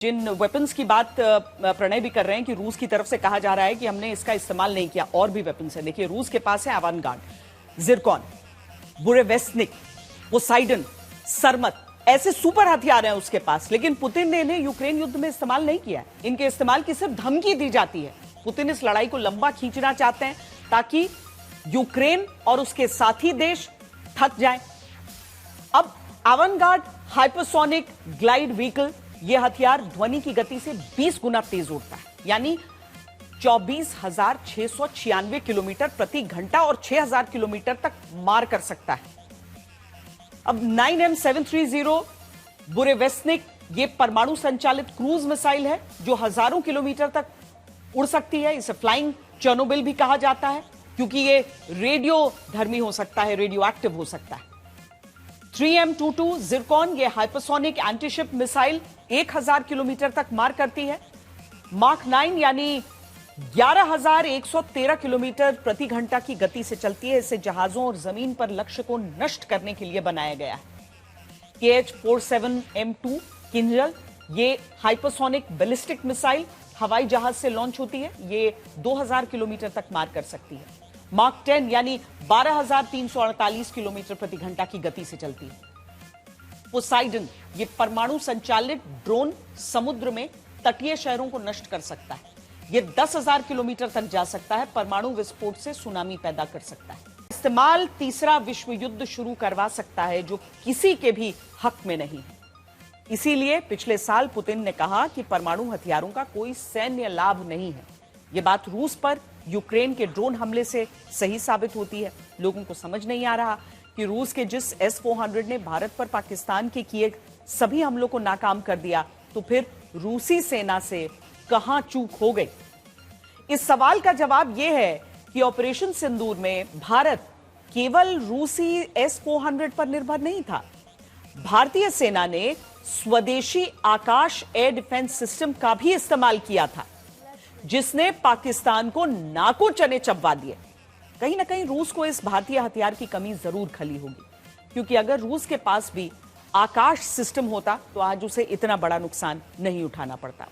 जिन weapons की बात प्रणय भी कर रहे हैं कि रूस की तरफ से कहा जा रहा है कि हमने इसका इस्तेमाल नहीं किया, और भी वेपन्स है। देखिए, रूस के पास है अवानगार्ड, जिरकॉन, बुरेवेस्निक, पोसाइडन, सरमत, ऐसे सुपर हथियार हैं उसके पास, लेकिन पुतिन ने इन्हें यूक्रेन युद्ध में इस्तेमाल नहीं किया है। इनके इस्तेमाल की सिर्फ धमकी दी जाती है। पुतिन इस लड़ाई को लंबा खींचना चाहते हैं ताकि यूक्रेन और उसके साथी देश थक जाएं। अब अवानगार्ड हाइपरसोनिक ग्लाइड व्हीकल, यह हथियार ध्वनि की गति से 20 गुना तेज उड़ता है, यानी 24,696 किलोमीटर प्रति घंटा और 6,000 किलोमीटर तक मार कर सकता है। अब 9M730 बुरेवेस्निक, यह परमाणु संचालित क्रूज मिसाइल है जो हजारों किलोमीटर तक उड़ सकती है। इसे फ्लाइंग चेर्नोबिल भी कहा जाता है क्योंकि यह रेडियो धर्मी हो सकता है, रेडियो एक्टिव हो सकता है। 3M22 जिरकॉन, यह हाइपरसोनिक एंटीशिप मिसाइल 1000 किलोमीटर तक मार करती है। मार्क 9 यानी 11,113 किलोमीटर प्रति घंटा की गति से चलती है। इसे जहाजों और जमीन पर लक्ष्य को नष्ट करने के लिए बनाया गया है। KH-47M2 किंजल, ये हाइपरसोनिक बैलिस्टिक मिसाइल हवाई जहाज से लॉन्च होती है। ये 2000 किलोमीटर तक मार कर सकती है। मार्क 10 यानी 12,348 किलोमीटर प्रति घंटा की गति से चलती है। पोसाइडन, ये परमाणु संचालित ड्रोन समुद्र में तटीय शहरों को नष्ट कर सकता है। यह 10,000 किलोमीटर तक जा सकता है। परमाणु विस्फोट से सुनामी पैदा कर सकता है। इस्तेमाल तीसरा विश्व युद्ध शुरू करवा सकता है जो किसी के भी हक में नहीं है। इसीलिए पिछले साल पुतिन ने कहा कि परमाणु हथियारों का कोई सैन्य लाभ नहीं है। यह बात रूस पर यूक्रेन के ड्रोन हमले से सही साबित होती है। लोगों को समझ नहीं आ रहा कि रूस के जिस S-400 ने भारत पर पाकिस्तान के किए सभी हमलों को नाकाम कर दिया, तो फिर रूसी सेना से कहां चूक हो गई। इस सवाल का जवाब यह है कि ऑपरेशन सिंदूर में भारत केवल रूसी S-400 पर निर्भर नहीं था। भारतीय सेना ने स्वदेशी आकाश एयर डिफेंस सिस्टम का भी इस्तेमाल किया था, जिसने पाकिस्तान को नाको चने चबवा दिए। कहीं ना कहीं रूस को इस भारतीय हथियार की कमी जरूर खली होगी, क्योंकि अगर रूस के पास भी आकाश सिस्टम होता तो आज उसे इतना बड़ा नुकसान नहीं उठाना पड़ता।